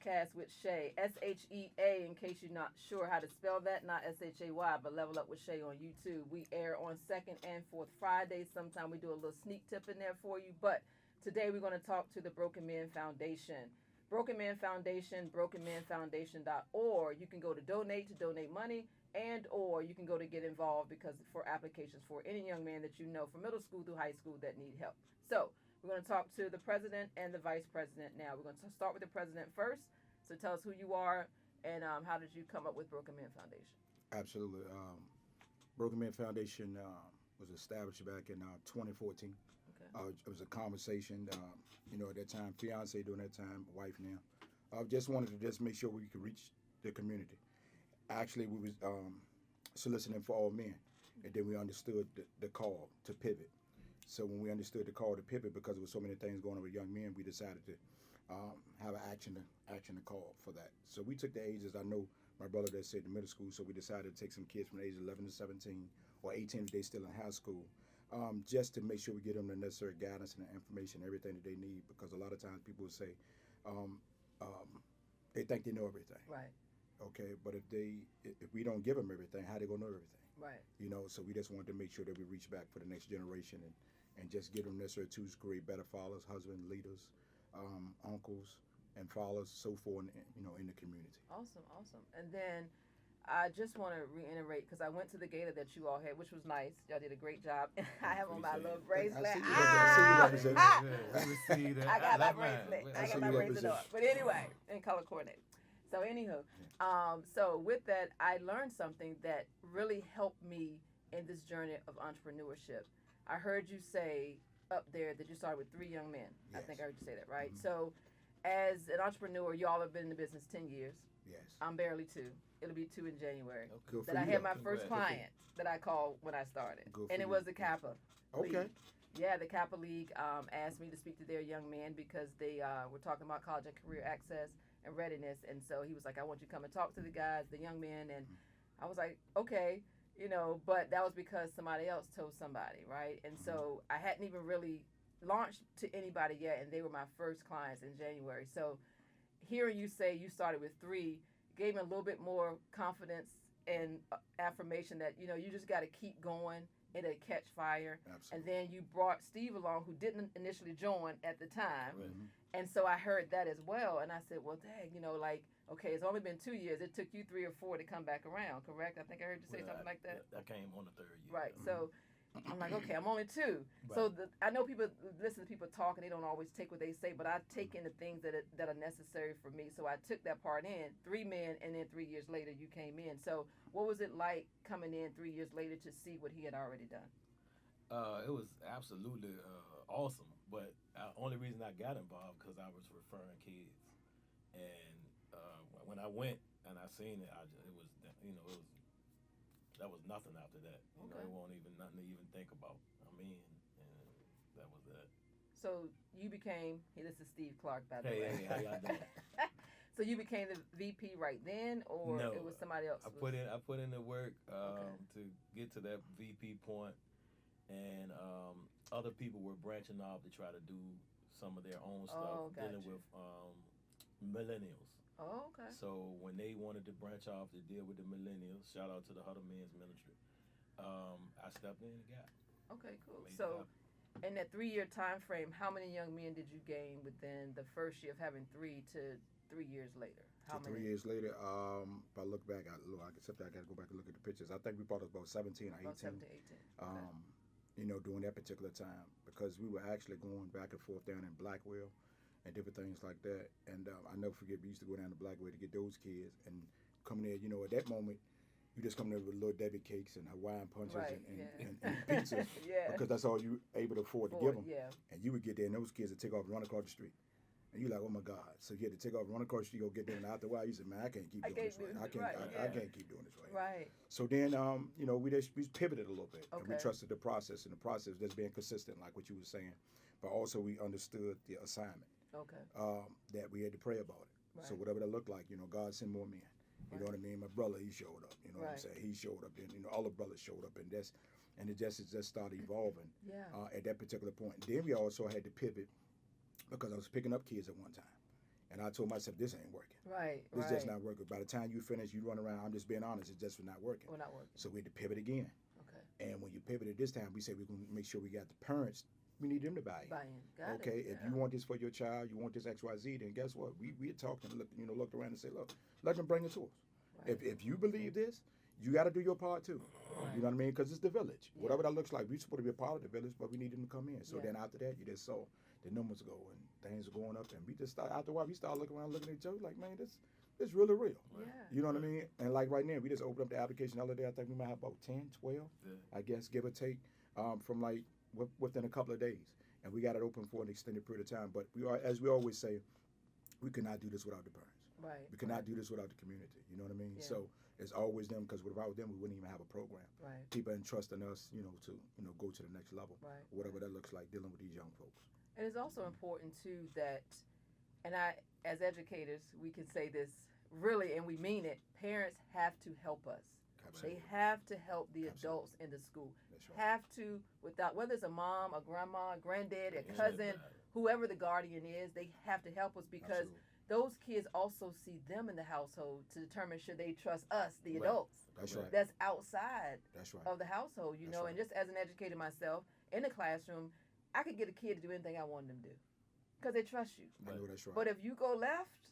podcast with Shay. SHEA, in case you're not sure how to spell that, not SHAY, but Level Up with Shay on YouTube. We air on second and fourth Fridays. Sometimes we do a little sneak tip in there for you. But today we're going to talk to the Broken Men Foundation. Broken Men Foundation, brokenmenfoundation.org. You can go to donate money, and or you can go to get involved because for applications for any young man that you know from middle school through high school that need help. So we're going to talk to the president and the vice president now. We're going to start with the president first. So tell us who you are and how did you come up with Broken Men Foundation? Absolutely. Broken Men Foundation was established back in 2014. Okay. It was a conversation, at that time, fiance during that time, wife now. Just wanted to just make sure we could reach the community. Actually, we was soliciting for all men, and then we understood the call to pivot. So when we understood the call to pivot, because there was so many things going on with young men, we decided to have an action to call for that. So we took the ages. I know my brother that said the middle school, so we decided to take some kids from the age of 11 to 17 or 18 if they still in high school, just to make sure we get them the necessary guidance and the information, everything that they need. Because a lot of times people will say they think they know everything. Right. Okay, but if we don't give them everything, how they gonna know everything? Right. So we just wanted to make sure that we reach back for the next generation and just give them necessary tools to create better fathers, husbands, leaders, uncles, and fathers, so forth, in the community. Awesome. And then I just want to reiterate because I went to the gala that you all had, which was nice. Y'all did a great job. I have on my little bracelet. I see you represent. I got my bracelet. I got my bracelet on. But anyway, in color coordinated. So anywho, so with that, I learned something that really helped me in this journey of entrepreneurship. I heard you say up there that you started with 3 young men. Yes. I think I heard you say that, right? Mm-hmm. So as an entrepreneur, y'all have been in the business 10 years. Yes. I'm barely 2. It'll be 2 in January. Good for That I you, had my though. first client that I called when I started. Good for And it you. was the Kappa League. Okay. Yeah, the Kappa League asked me to speak to their young men because they were talking about college and career access and readiness. And so he was like, I want you to come and talk to the guys, the young men. And I was like, okay, but that was because somebody else told somebody, right? And so I hadn't even really launched to anybody yet, and they were my first clients in January. So hearing you say you started with 3 gave me a little bit more confidence and affirmation that, you just got to keep going. It'll catch fire. Absolutely. And then you brought Steve along, who didn't initially join at the time. Mm-hmm. And so I heard that as well. And I said, well, dang, okay, it's only been 2 years. It took you 3 or 4 to come back around, correct? I think I heard you say something like that. I came on the 3rd year. Right. Mm-hmm. So I'm like, okay, I'm only 2. Right. So I know people listen to people talk and they don't always take what they say, but I take in the things that are necessary for me. So I took that part in. 3 men, and then 3 years later you came in. So what was it like coming in 3 years later to see what he had already done? It was absolutely awesome, but the only reason I got involved because I was referring kids, and when I went and I seen it, that was nothing after that. Okay. It wasn't even nothing to even think about. And that was it. So you became. Hey, this is Steve Clark, by the way. Hey, how y'all doing? So you became the VP right then, or No, it was somebody else? I put in the work to get to that VP point, and other people were branching off to try to do some of their own stuff, dealing with millennials. Oh, okay. So when they wanted to branch off to deal with the millennials, shout out to the Huddle Men's Ministry, I stepped in and got. Okay, cool. So in that 3-year time frame, how many young men did you gain within the first year of having 3 to 3 years later? How many? 3 years later, if I look back, I got to go back and look at the pictures. I think we brought us about 17 or 18. About 17, 18. Okay. During that particular time, because we were actually going back and forth down in Blackwell and different things like that. And I never forget, we used to go down to Blackwell to get those kids and coming there, at that moment, you just come there with little Debbie cakes and Hawaiian punches and pizza because that's all you able to afford to give them. Yeah. And you would get there and those kids would take off and run across the street. And you're like, oh my God. So you had to take off, run across the street, go get there, and after a while you said, man, I can't keep doing this way. I can't keep doing this way. Right. So then, we pivoted a little bit. Okay. And we trusted the process, and the process just being consistent, like what you were saying. But also we understood the assignment. Okay. That we had to pray about it. Right. So whatever that looked like, God sent more men. You know what I mean? My brother, he showed up. You know what I'm Right. saying? He showed up. Then all the brothers showed up, and it just started evolving. Yeah. At that particular point. Then we also had to pivot because I was picking up kids at one time. And I told myself, this ain't working. Right. This just not working. By the time you finish, you run around. I'm just being honest. It's just not working. We're not working. So we had to pivot again. Okay. And when you pivoted this time, we said we're going to make sure we got the parents. We need them to buy in. Got okay. It. If you want this for your child, you want this X, Y, Z, then guess what? We had talked and looked around and said, look, let them bring it to us. Right. If you believe this, you got to do your part too. Right. You know what I mean? Because it's the village. Yeah. Whatever that looks like, we're supposed to be a part of the village, but we need them to come in. So Yeah. then after that, you just saw the numbers go and things are going up, and we just start after a while. We start looking around, looking at each other like, man, this really real. Yeah. You know what I mean? And like right now, we just opened up the application the other day. I think we might have about 10, 12, I guess, give or take, from like within a couple of days. And we got it open for an extended period of time. But we are, as we always say, we cannot do this without the parents. Right. We cannot do this without the community. You know what I mean? Yeah. So it's always them, because without them, we wouldn't even have a program. Right. People entrusting us, to go to the next level, Right. whatever that looks like, dealing with these young folks. And it's also important too that, and I, as educators, we can say this really, and we mean it. Parents have to help us. Absolutely. They have to help the Absolutely. adults in the school. That's right. Have to, without whether it's a mom, a grandma, a granddad, a Yeah. cousin, whoever the guardian is, they have to help us because Absolutely. those kids also see them in the household to determine should they trust us, the Right. adults. That's right. That's outside That's right. of the household, That's know. right. And just as an educator myself in the classroom, I could get a kid to do anything I wanted them to do because they trust you. I know that's right. But if you go left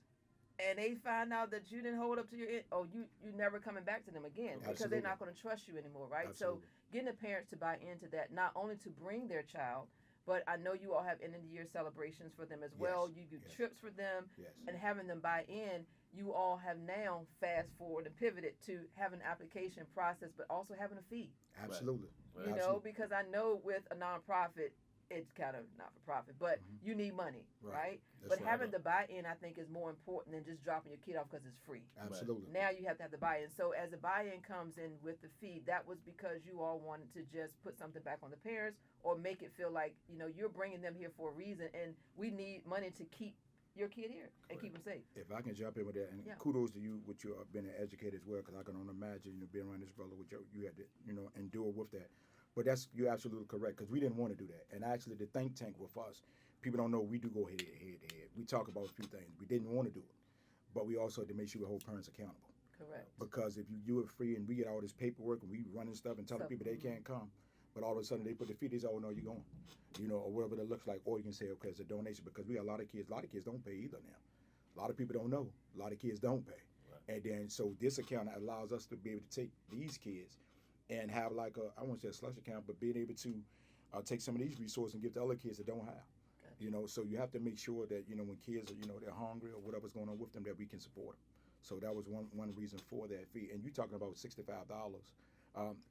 and they find out that you didn't hold up to your end, you never coming back to them again because Absolutely. they're not going to trust you anymore, right? Absolutely. So getting the parents to buy into that, not only to bring their child, but I know you all have end of the year celebrations for them as well. Yes. You do Yes. trips for them, Yes. and having them buy in. You all have now fast forward and pivoted to having an application process, but also having a fee. Absolutely. Right. You know, Absolutely. because I know with a nonprofit, it's kind of not for profit, but you need money, Right. right? That's But right. having the buy-in, I think, is more important than just dropping your kid off because it's free. Absolutely. Now you have to have the buy-in. So as the buy-in comes in with the fee, that was because you all wanted to just put something back on the parents or make it feel like, you're bringing them here for a reason, and we need money to keep your kid here and keep them safe. If I can jump in with that, and Yeah. kudos to you, with your being an educator as well, because I can only imagine, being around this brother with you had to, endure with that. But you're absolutely correct, because we didn't want to do that. And actually, the think tank with us, people don't know we do go head to head. We talk about a few things. We didn't want to do it, but we also had to make sure we hold parents accountable. Correct. Because if you do it free and we get all this paperwork and we running stuff and telling people they can't come, but all of a sudden they put their feet, they say, oh no, you're going, or whatever that looks like, or you can say, okay, it's a donation, because we got a lot of kids don't pay either now. A lot of people don't know. A lot of kids don't pay. Right. And then, so this account allows us to be able to take these kids and have like I won't say a slush account, but being able to take some of these resources and give to other kids that don't have. Gotcha. So you have to make sure that, when kids are, they're hungry or whatever's going on with them, that we can support them. So that was one reason for that fee. And you're talking about $65,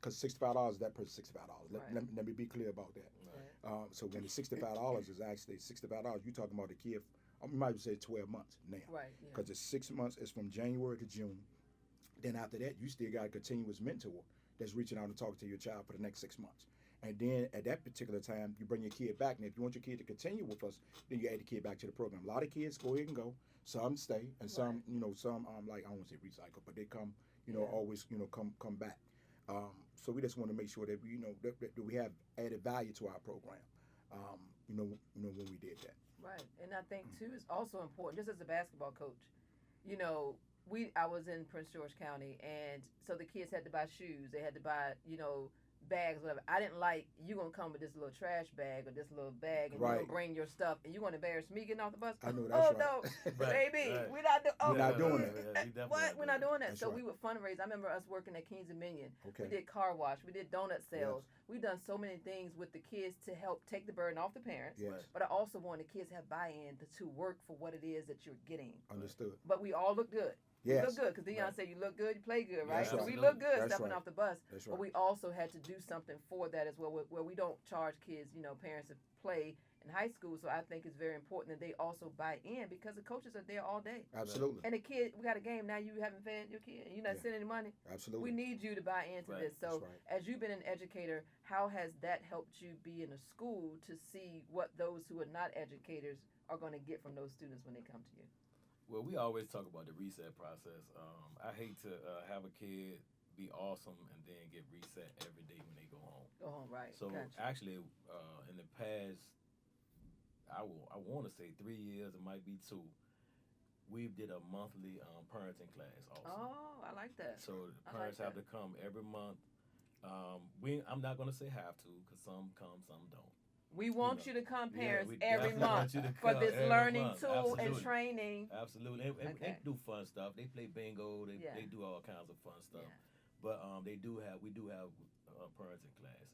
because $65 is that person $65. Let me be clear about that. Right. So when the $65 is actually $65, you're talking about a kid, you might say 12 months now. Right. Yeah. Because it's 6 months, it's from January to June. Then after that, you still got a continuous mentor that's reaching out and talking to your child for the next 6 months. And then at that particular time, you bring your kid back. And if you want your kid to continue with us, then you add the kid back to the program. A lot of kids go ahead and go. Some stay, and some, some like, I don't want to say recycle, but they come, always, come back. So we just want to make sure that we, that we have added value to our program. When we did that. Right, and I think too it's also important, just as a basketball coach, I was in Prince George County, and so the kids had to buy shoes, they had to buy, bags, whatever. I didn't like, you gonna come with this little trash bag or this little bag, and you Right. gonna bring your stuff, and you gonna embarrass me getting off the bus. I know that's right. No, Right, baby, right. we're not doing. We're not doing that. What? We're not doing that. That's So right. we would fundraise. I remember us working at Kings Dominion. Okay. We did car wash. We did donut sales. We've done so many things with the kids to help take the burden off the parents. Yes. Right. But I also want the kids to have buy-in to work for what it is that you're getting. Understood. But we all look good. Yes. You look good, because Deion Right. said you look good, you play good, right? That's So right. we look good That's stepping right. off the bus. That's But right. we also had to do something for that as well, where we don't charge kids, parents to play in high school. So I think it's very important that they also buy in, because the coaches are there all day. Absolutely. And the kid, we got a game now. You haven't fed your kid. You're not Yeah. sending any money. Absolutely. We need you to buy into Right. this. So That's right. as you've been an educator, how has that helped you be in a school to see what those who are not educators are going to get from those students when they come to you? Well, we always talk about the reset process. I hate to have a kid be awesome and then get reset every day when they go home. Go home, right? So Gotcha. actually, in the past, I want to say 3 years, it might be 2. we did a monthly parenting class also. Oh, I like that. So the parents have to come every month. I'm not going to say have to, because some come, some don't. We want you to come, parents, we every definitely month want you to for come this every learning month. tool and Absolutely. training. Absolutely, and they do fun stuff. They play bingo. They do all kinds of fun stuff. Yeah. But we do have parenting classes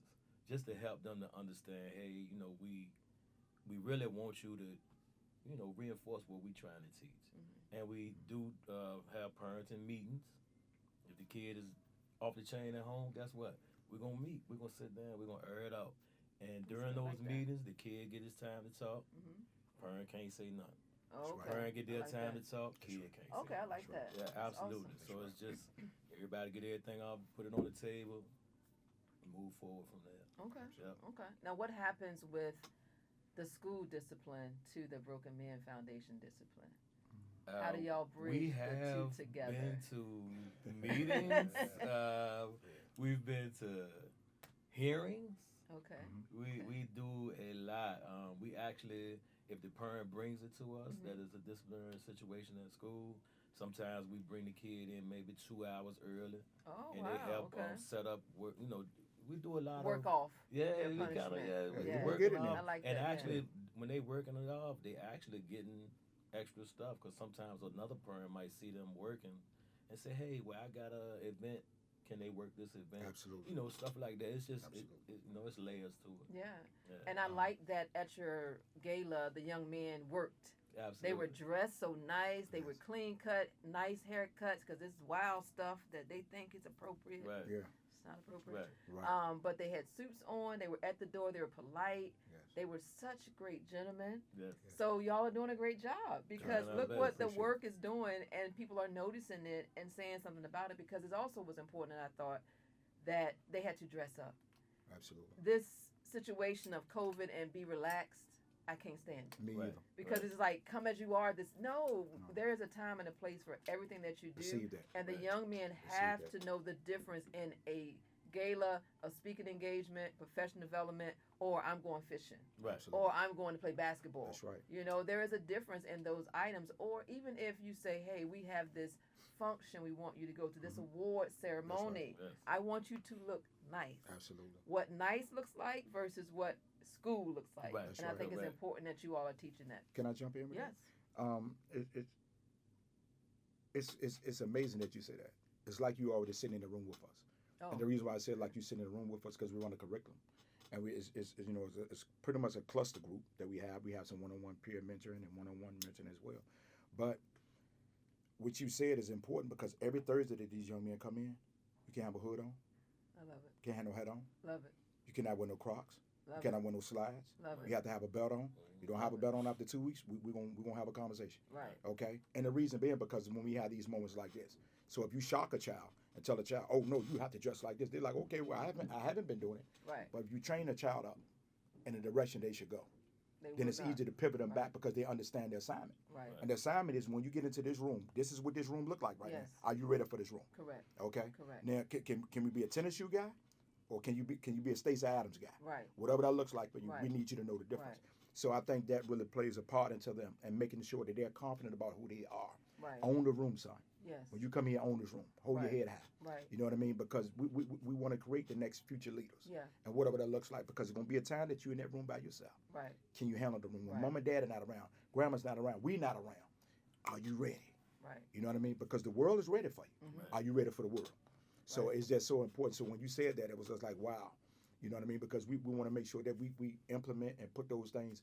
just to help them to understand. Hey, we really want you to reinforce what we're trying to teach, and we do have parenting meetings. If the kid is off the chain at home, guess what? We're gonna meet. We're gonna sit down. We're gonna air it out. And during those meetings, the kid get his time to talk. Parent can't say nothing. Okay. Parent get their time that. to talk. Kid can't say Okay, I nothing. like that. Yeah, That's absolutely. awesome. So it's just everybody get everything off, put it on the table, and move forward from there. Okay. Yep. Okay. Now, what happens with the school discipline to the Broken Men Foundation discipline? How do y'all bridge the two together? We have been to meetings. We've been to hearings. Okay. We do a lot. We actually, if the parent brings it to us, that is a disciplinary situation at school. Sometimes we bring the kid in maybe 2 hours early, Oh, and wow. they help okay. Set up work. We do a lot Work of off. Yeah, their we kind of punishment. work Get it it off. now. I like And that, actually, when they working it off, they actually getting extra stuff, because sometimes another parent might see them working and say, "Hey, well, I got a event. Can they work this event?" Absolutely. Stuff like that. It's just Absolutely. it's layers to it. Yeah. Yeah. And I like that at your gala, the young men worked. Absolutely. They were dressed so nice. They were Yes. clean cut, nice haircuts, because it's wild stuff that they think is appropriate. Right. Yeah. It's not appropriate. Right. But they had suits on. They were at the door. They were polite. Yes. They were such great gentlemen. Yes. So y'all are doing a great job, because Trying our look best. what the Appreciate work is doing, and people are noticing it and saying something about it, because it also was important, I thought, that they had to dress up. Absolutely. This situation of COVID and be relaxed, I can't stand it. Me Right. either. Because it's like, come as you are. No, there is a time and a place for everything that you do. Receive that. And the Right. young men Receive have that. to know the difference in a gala, a speaking engagement, professional development, or I'm going fishing, Right. Absolutely. or I'm going to play basketball. That's right. There is a difference in those items. Or even if you say, hey, we have this function we want you to go to, this award ceremony, Yes. I want you to look nice. Absolutely. What nice looks like versus what school looks like. Right. And That's I right. think it's Right. important that you all are teaching that. Can I jump in with Yes. that? It's amazing that you say that. It's like you already sitting in the room with us. Oh. And the reason why I said like you sitting in the room with us, because we run a curriculum, and it's pretty much a cluster group that we have. We have some one-on-one peer mentoring and one-on-one mentoring as well. But what you said is important, because every Thursday that these young men come in, you can't have a hood on, I love it. can't have no hat on, Love it. you cannot wear no Crocs, you Love cannot wear no slides. it. Love You it. have to have a belt on. You don't have a belt on after 2 weeks, we're gonna have a conversation. Right. Okay? And the reason being, because when we have these moments like this, so if you shock a child and tell a child, oh no, you have to dress like this, they're like, okay, well I haven't been doing it. Right. But if you train a child up in the direction they should go, They then will it's not. easy to pivot them Right. back, because they understand their assignment. Right. And the assignment is, when you get into this room, this is what this room look like right Yes. now. Are you ready for this room? Correct. Okay? Correct. Now, can we be a tennis shoe guy, or can you be a Stacey Adams guy? Right. Whatever that looks like for you, Right. we need you to know the difference. Right. So I think that really plays a part into them, and making sure that they're confident about who they are. Right. Own the room, son. Yes. When you come here, own this room. Hold Right. your head high. Right. You know what I mean? Because we want to create the next future leaders. Yeah. And whatever that looks like, because it's going to be a time that you're in that room by yourself. Right. Can you handle the room? When Right. mom and dad are not around, grandma's not around, we not around, are you ready? Right. You know what I mean? Because the world is ready for you. Mhm. Are you ready for the world? So Right. it's just so important. So when you said that, it was just like, wow. You know what I mean? Because we want to make sure that we implement and put those things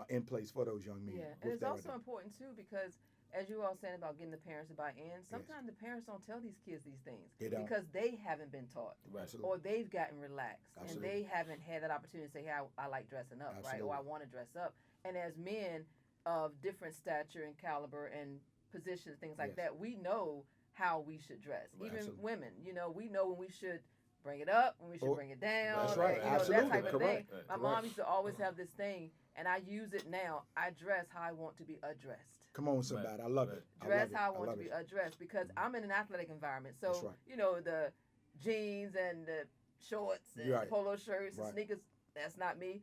in place for those young men. Yeah. And with it's that also right important too, because as you all saying about getting the parents to buy in, sometimes the parents don't tell these kids these things They don't. because they haven't been taught. Right. Absolutely. Or they've gotten relaxed Absolutely. and they haven't had that opportunity to say, hey, I like dressing up, right? Or I Absolutely. want to dress up. And as men of different stature and caliber and positions, things like Yes. that, we know how we should dress. Right. Even Absolutely. women, we know when we should bring it up, when we should Oh, bring it down. that's right. That Absolutely. type of Correct. thing. Right. My mom used to always have this thing, and I use it now. I dress how I want to be addressed. Come on, somebody. I love Right. it. Dress love how I it. want to love be it. addressed, because I'm in an athletic environment. So, That's right. the jeans and the shorts and Right. polo shirts and Right. sneakers, that's not me.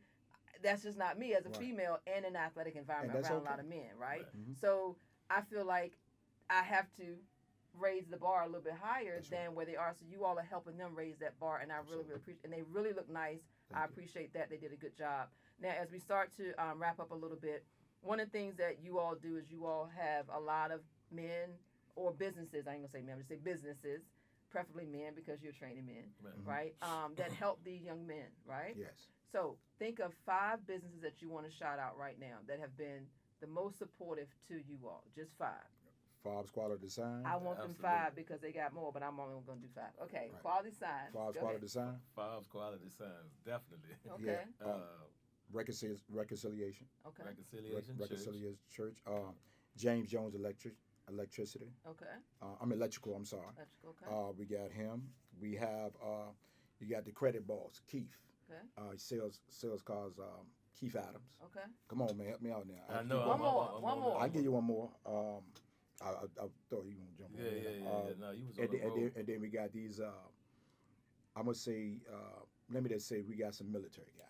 That's just not me as a Right. female in an athletic environment And that's around a okay. lot of men, right? Right. Mhm. So I feel like I have to raise the bar a little bit higher than where they are. So you all are helping them raise that bar, and I really appreciate. And they really look nice. I appreciate that. They did a good job. Now, as we start to wrap up a little bit, one of the things that you all do is you all have a lot of men or businesses. I ain't gonna say men, I'm gonna say businesses, preferably men because you're training men, right? That help these young men, right? Yes. So think of 5 businesses that you want to shout out right now that have been the most supportive to you all. Just 5. Fob's Quality Design. I want them 5 because they got more, but I'm only going to do 5. Okay, right. Quality Signs. Fob's Quality Design. Fob's Quality Signs, definitely. Okay. Reconciliation. Okay. Reconciliation Church. James Jones Electricity. Okay. I'm electrical. I'm sorry. Electrical. Okay. We got him. We have you got the credit boss, Keith. Okay. Sales cars, Keith Adams. Okay. Come on, man, help me out now. I know. One more. I'll give you one more. I thought you were gonna jump on. Yeah. No, you was on the road. And then we got these. I'm gonna say. Let me just say we got some military guys.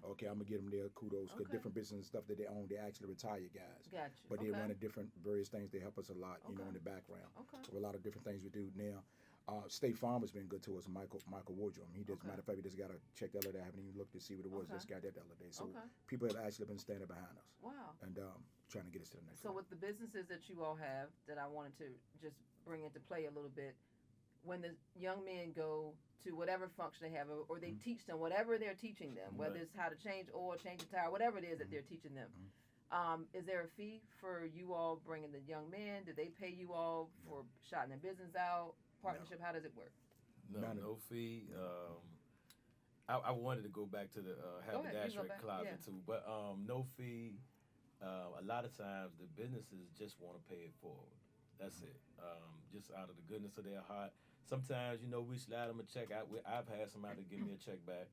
Okay, I'm gonna give them their kudos because different business and stuff that they own, they actually retire guys. Gotcha. But they run a different various things. They help us a lot, you know, in the background. Okay. For a lot of different things we do now. State Farm has been good to us. Michael Wardrum. He just matter of fact, we just got to check the other day. I haven't even looked to see what it was. Just got that the other day. So people have actually been standing behind us. Wow. And trying to get us to the next. So with the businesses that you all have, that I wanted to just bring into play a little bit, when the young men go to whatever function they have, or they teach them whatever they're teaching them, whether it's how to change oil, change a tire, whatever it is that they're teaching them. Is there a fee for you all bringing the young men? Do they pay you all for shouting their business out? Partnership? No. How does it work? No fee. I wanted to go back to the haberdashery closet too, but no fee. A lot of times the businesses just want to pay it forward. That's it. Just out of the goodness of their heart. Sometimes, you know, we slide them a check. I've had somebody give me a check back,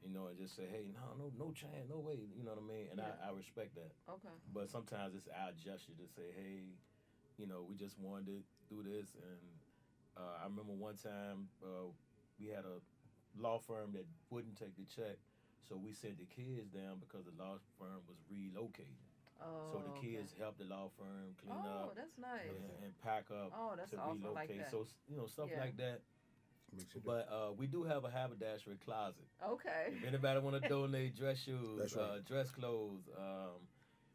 you know, and just say, hey, no chance, no way, you know what I mean? And I respect that. Okay. But sometimes it's our gesture to say, hey, you know, we just wanted to do this. And I remember one time we had a law firm that wouldn't take the check, so we sent the kids down because the law firm was relocating. So the kids helped the law firm clean up. Oh, that's nice. And pack up that's to awesome. relocate. Like that. So, you know, stuff like that. But we do have a haberdashery closet. Okay. If anybody want to donate dress shoes, right. Dress clothes,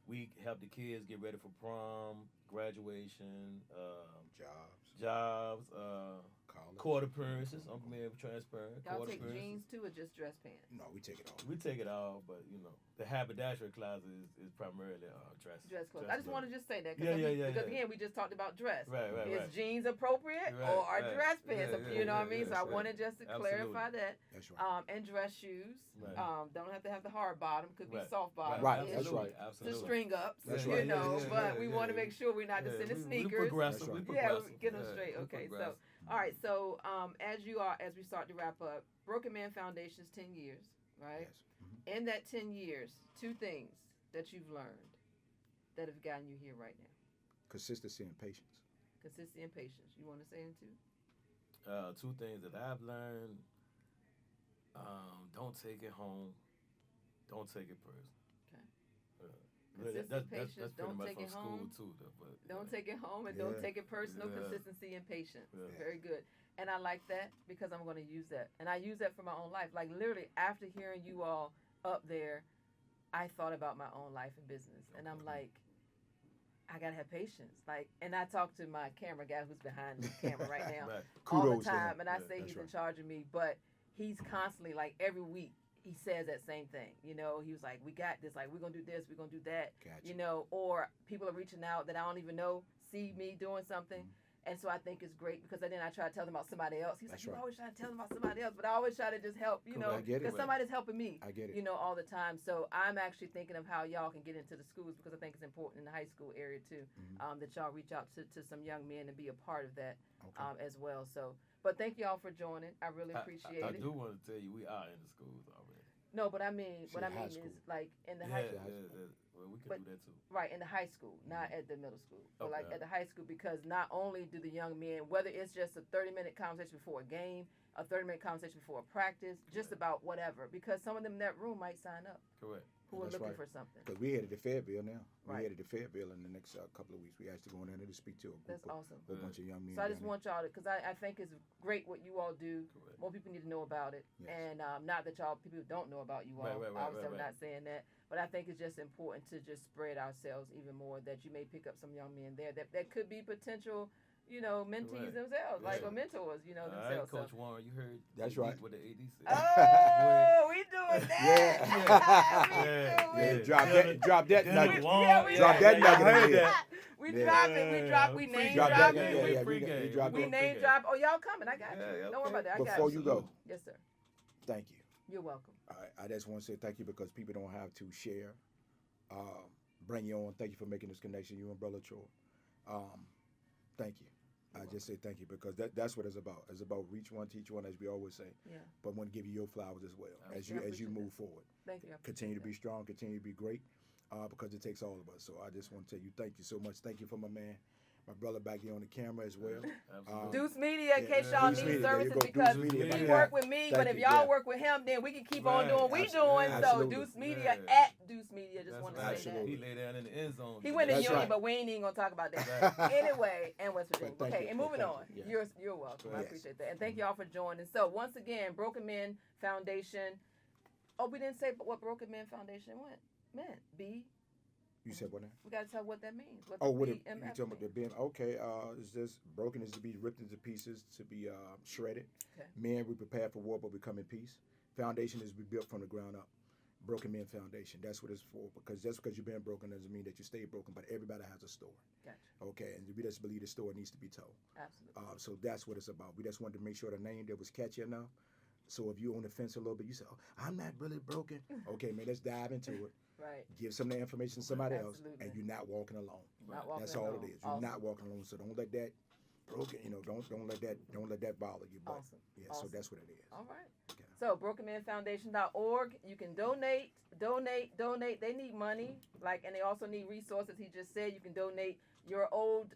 we help the kids get ready for prom, graduation, jobs, court appearances. I'm being transparent. Y'all take jeans too, or just dress pants? No, we take it all. We take it all, but you know, the haberdashery closet is primarily dress clothes. I just want to just say that because again, we just talked about dress. Right. Is jeans appropriate or are dress pants? You know what I mean? So I wanted just to clarify that. That's right. And dress shoes. Right. Don't have to have the hard bottom. Could be soft bottom. Right. That's right. The string ups. That's you right. know, but we want to make sure we're not just in the sneakers. We progressive. Get them straight. Okay, so. All right, so as we start to wrap up, Broken Man Foundation's 10 years, right? Yes. In that 10 years, 2 things that you've learned that have gotten you here right now. Consistency and patience. Consistency and patience. You want to say them too? 2 things that I've learned. Don't take it home. Don't take it personal. That's pretty much from school too, though. But don't take it home and don't take it personal. Consistency and patience. Very good. And I like that because I'm going to use that, and I use that for my own life. Like literally, after hearing you all up there, I thought about my own life and business, and I'm like, I gotta have patience. Like, and I talk to my camera guy who's behind the camera right now all the time, and I say he's in charge of me, but he's constantly like every week. He says that same thing, you know. He was like, "We got this. Like, we're gonna do this. We're gonna do that." Gotcha. You know, or people are reaching out that I don't even know see me doing something, and so I think it's great because then I try to tell them about somebody else. He's like, "You always try to tell them about somebody else," but I always try to just help, you know, because somebody's helping me. I get it. You know, all the time. So I'm actually thinking of how y'all can get into the schools because I think it's important in the high school area too, that y'all reach out to some young men and be a part of that as well. So. But thank y'all for joining. I really appreciate it. I do want to tell you, we are in the schools already. No, but I mean, what I mean is like in the high school. Well, we can do that too. Right, in the high school, not at the middle school. But like at the high school, because not only do the young men, whether it's just a 30-minute conversation before a game, a 30-minute conversation before a practice, just about whatever, because some of them in that room might sign up. Correct. who are looking for something. Because we headed to Fayetteville now. Right. We headed to Fayetteville in the next couple of weeks. We actually going in there to speak to a group That's awesome. a bunch of young men. So I just want y'all to, because I think it's great what you all do. Correct. More people need to know about it. Yes. And not that people don't know about you all. Obviously, I'm not saying that. But I think it's just important to just spread ourselves even more, that you may pick up some young men there that could be potential, mentees themselves, or mentors, themselves. All right, Coach Warren, you heard that's right. What the AD said. Oh, we doing that. Drop that nugget. Drop that nugget. We drop it. We name drop it. We name drop. Oh, y'all coming. I got you. Don't worry about that. I got you. Before you go. Yes, sir. Thank you. You're welcome. I just want to say thank you because people don't have to share. Bring you on. Thank you for making this connection, you and Brother Troy. Thank you. I just say thank you because that's what it's about. It's about reach one, teach one, as we always say. Yeah. But I want to give you your flowers as well as you move forward. Thank you. Continue to be strong. Continue to be great because it takes all of us. So I just want to tell you thank you so much. Thank you for my man. My brother back here on the camera as well. Deuce Media, in case y'all need services, because he work with me, but if y'all work with him, then we can keep on doing what we doing. So Deuce Media at Deuce Media. Just want to say that. He lay down in the end zone. He went in Union, but we ain't even gonna talk about that. Anyway, and West Virginia. Okay, and moving on. You're welcome. I appreciate that, and thank y'all for joining. So once again, Broken Men Foundation. Oh, we didn't say what Broken Men Foundation meant. You said what now? We got to tell what that means. What you talking about the being? Okay, it's just broken is to be ripped into pieces, to be shredded. Okay. Men, we prepare for war, but we come in peace. Foundation is we built from the ground up. Broken Men Foundation. That's what it's for. Because just because you've been broken doesn't mean that you stay broken. But everybody has a story. Gotcha. Okay, and we just believe the story needs to be told. Absolutely. So that's what it's about. We just wanted to make sure the name that was catchy enough. So if you're on the fence a little bit, you say, "Oh, I'm not really broken." Okay, man, let's dive into it. Right. Give some of the information to somebody else, and you're not walking alone. That's all it is. You're not walking alone. So don't let that broken. Don't let that bother you. But yeah, so that's what it is. All right. Okay. So brokenmenfoundation.org. You can donate. They need money, and they also need resources. He just said you can donate your old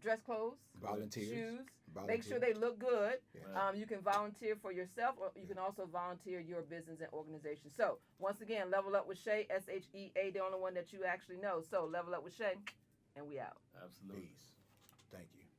dress clothes, volunteers, shoes. Make sure they look good. Yeah. You can volunteer for yourself, or you can also volunteer your business and organization. So once again, Level Up with Shay, SHEA, the only one that you actually know. So Level Up with Shay, and we out. Absolutely. Peace. Thank you.